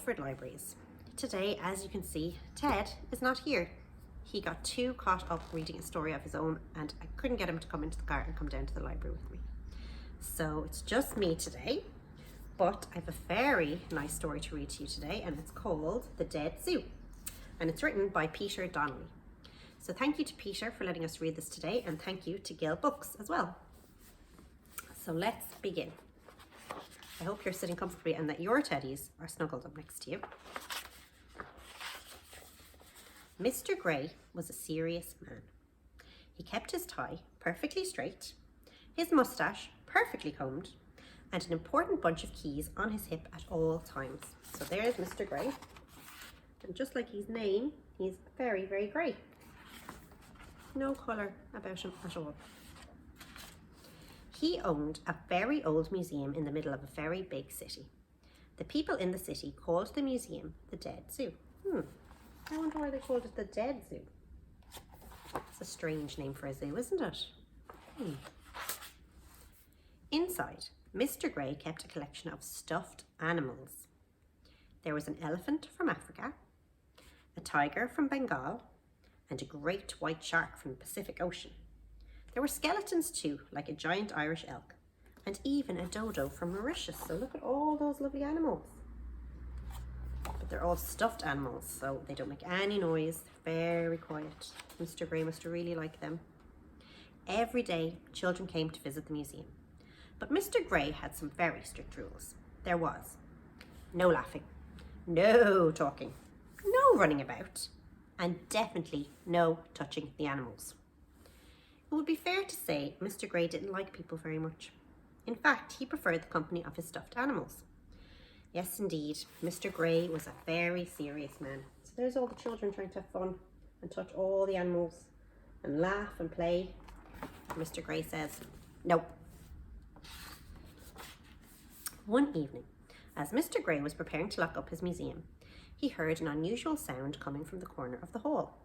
Bedford Libraries. Today, as you can see, Ted is not here. He got too caught up reading a story of his own and I couldn't get him to come into the car and come down to the library with me. So it's just me today, but I have a very nice story to read to you today and it's called The Dead Zoo and it's written by Peter Donnelly. So thank you to Peter for letting us read this today and thank you to Gill Books as well. So let's begin. I hope you're sitting comfortably and that your teddies are snuggled up next to you. Mr. Gray was a serious man. He kept his tie perfectly straight, his moustache perfectly combed, and an important bunch of keys on his hip at all times. So there's Mr. Gray. And just like his name, he's very, very grey. No colour about him at all. He owned a very old museum in the middle of a very big city. The people in the city called the museum the Dead Zoo. I wonder why they called it the Dead Zoo. It's a strange name for a zoo, isn't it? Inside, Mr. Gray kept a collection of stuffed animals. There was an elephant from Africa, a tiger from Bengal, and a great white shark from the Pacific Ocean. There were skeletons too, like a giant Irish elk, and even a dodo from Mauritius. So look at all those lovely animals. But they're all stuffed animals, so they don't make any noise. They're very quiet. Mr. Gray must really like them. Every day, children came to visit the museum. But Mr. Gray had some very strict rules. There was no laughing, no talking, no running about, and definitely no touching the animals. It would be fair to say Mr. Gray didn't like people very much. In fact, he preferred the company of his stuffed animals. Yes, indeed, Mr. Gray was a very serious man. So there's all the children trying to have fun and touch all the animals and laugh and play. Mr. Gray says, no. One evening, as Mr. Gray was preparing to lock up his museum, he heard an unusual sound coming from the corner of the hall.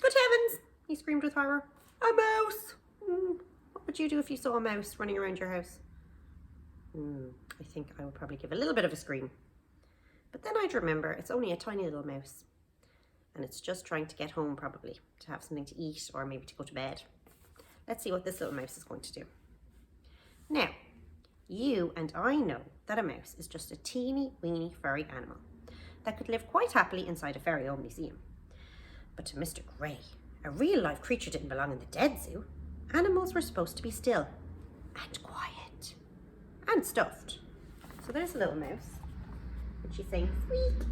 Good heavens, he screamed with horror. A mouse! What would you do if you saw a mouse running around your house? I think I would probably give a little bit of a scream. But then I'd remember it's only a tiny little mouse. And it's just trying to get home probably, to have something to eat or maybe to go to bed. Let's see what this little mouse is going to do. Now, you and I know that a mouse is just a teeny weeny furry animal that could live quite happily inside a very old museum. But to Mr. Gray, a real life creature didn't belong in the Dead Zoo. Animals were supposed to be still and quiet and stuffed. So there's a little mouse and she's saying squeak.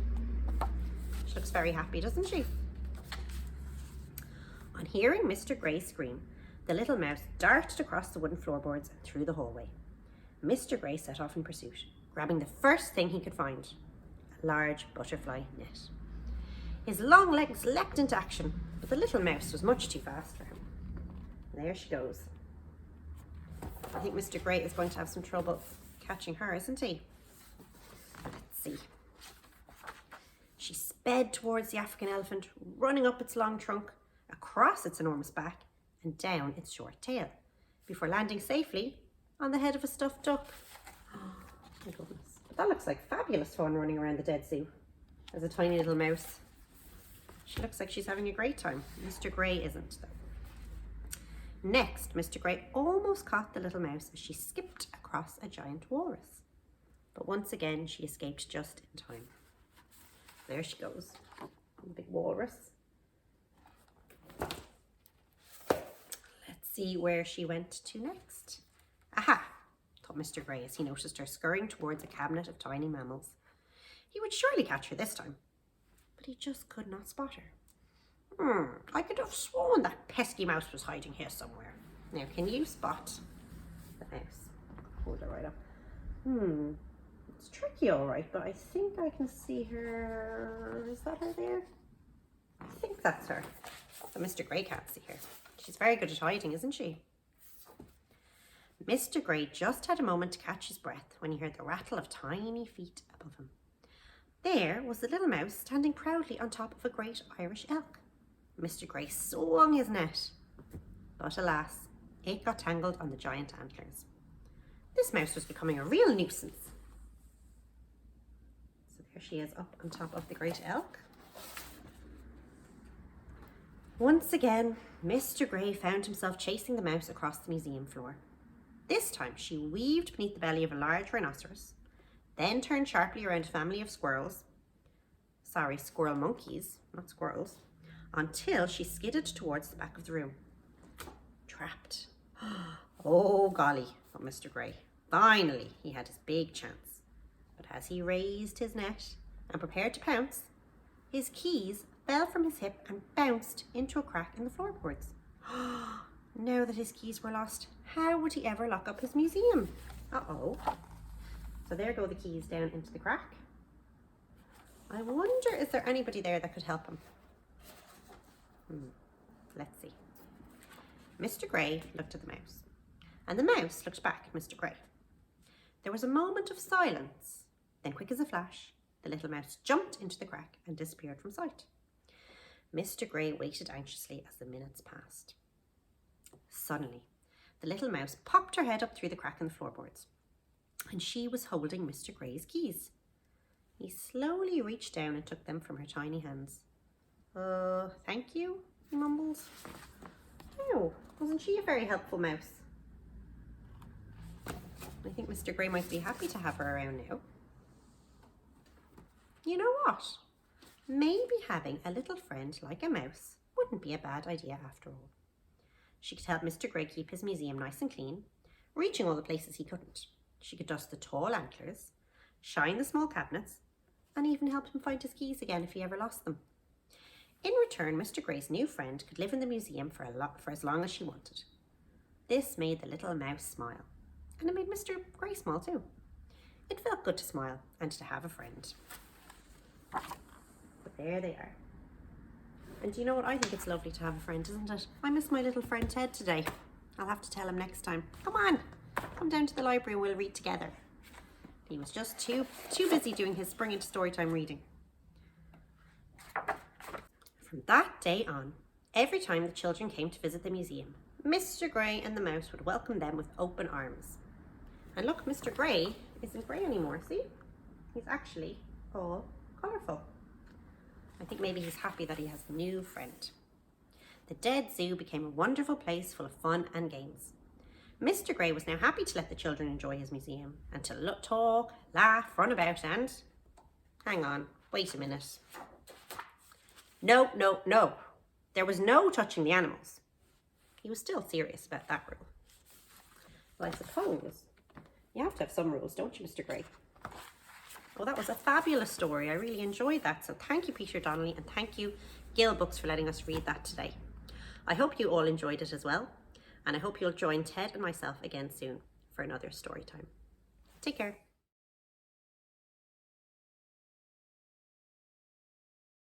She looks very happy, doesn't she? On hearing Mr. Gray scream, the little mouse darted across the wooden floorboards and through the hallway. Mr. Gray set off in pursuit, grabbing the first thing he could find, a large butterfly net. His long legs leapt into action, but the little mouse was much too fast for him. There she goes. I think Mr. Gray is going to have some trouble catching her, isn't he? Let's see. She sped towards the African elephant, running up its long trunk, across its enormous back, and down its short tail, before landing safely on the head of a stuffed duck. Oh my goodness. But that looks like fabulous fun running around the Dead Zoo as a tiny little mouse. She looks like she's having a great time. Mr. Gray isn't, though. Next, Mr. Gray almost caught the little mouse as she skipped across a giant walrus. But once again, she escaped just in time. There she goes, the big walrus. Let's see where she went to next. Aha, thought Mr. Gray as he noticed her scurrying towards a cabinet of tiny mammals. He would surely catch her this time. But he just could not spot her. I could have sworn that pesky mouse was hiding here somewhere. Now, can you spot the mouse? Hold her right up. It's tricky, all right, but I think I can see her. Is that her there? I think that's her. But Mr. Gray can't see her. She's very good at hiding, isn't she? Mr. Gray just had a moment to catch his breath when he heard the rattle of tiny feet above him. There was the little mouse standing proudly on top of a great Irish elk. Mr. Gray swung his net, but alas, it got tangled on the giant antlers. This mouse was becoming a real nuisance. So there she is up on top of the great elk. Once again, Mr. Gray found himself chasing the mouse across the museum floor. This time she weaved beneath the belly of a large rhinoceros, then turned sharply around a family of squirrels, sorry, squirrel monkeys, not squirrels, until she skidded towards the back of the room. Trapped. Oh golly, thought Mr. Gray. Finally, he had his big chance. But as he raised his net and prepared to pounce, his keys fell from his hip and bounced into a crack in the floorboards. Now that his keys were lost, how would he ever lock up his museum? Uh-oh. So there go the keys down into the crack. I wonder, is there anybody there that could help him? Let's see. Mr. Gray looked at the mouse, and the mouse looked back at Mr. Gray. There was a moment of silence. Then, quick as a flash, the little mouse jumped into the crack and disappeared from sight. Mr. Gray waited anxiously as the minutes passed. Suddenly, the little mouse popped her head up through the crack in the floorboards, and she was holding Mr. Gray's keys. He slowly reached down and took them from her tiny hands. Thank you, he mumbles. Oh, wasn't she a very helpful mouse? I think Mr. Gray might be happy to have her around now. You know what? Maybe having a little friend like a mouse wouldn't be a bad idea after all. She could help Mr. Gray keep his museum nice and clean, reaching all the places he couldn't. She could dust the tall antlers, shine the small cabinets, and even help him find his keys again if he ever lost them. In return, Mr. Gray's new friend could live in the museum for as long as she wanted. This made the little mouse smile, and it made Mr. Gray smile too. It felt good to smile and to have a friend. But there they are. And do you know what? I think it's lovely to have a friend, isn't it? I miss my little friend Ted today. I'll have to tell him next time. Come on, come down to the library and we'll read together. He was just too busy doing his spring into storytime reading. From that day on, every time the children came to visit the museum, Mr. Gray and the mouse would welcome them with open arms. And look, Mr. Gray isn't grey anymore, see? He's actually all colourful. I think maybe he's happy that he has a new friend. The Dead Zoo became a wonderful place full of fun and games. Mr. Gray was now happy to let the children enjoy his museum and to talk, laugh, run about and... Hang on, wait a minute. No. There was no touching the animals. He was still serious about that rule. Well, I suppose you have to have some rules, don't you, Mr. Gray? Oh, that was a fabulous story. I really enjoyed that. So thank you, Peter Donnelly, and thank you, Gill Books, for letting us read that today. I hope you all enjoyed it as well. And I hope you'll join Ted and myself again soon for another story time. Take care.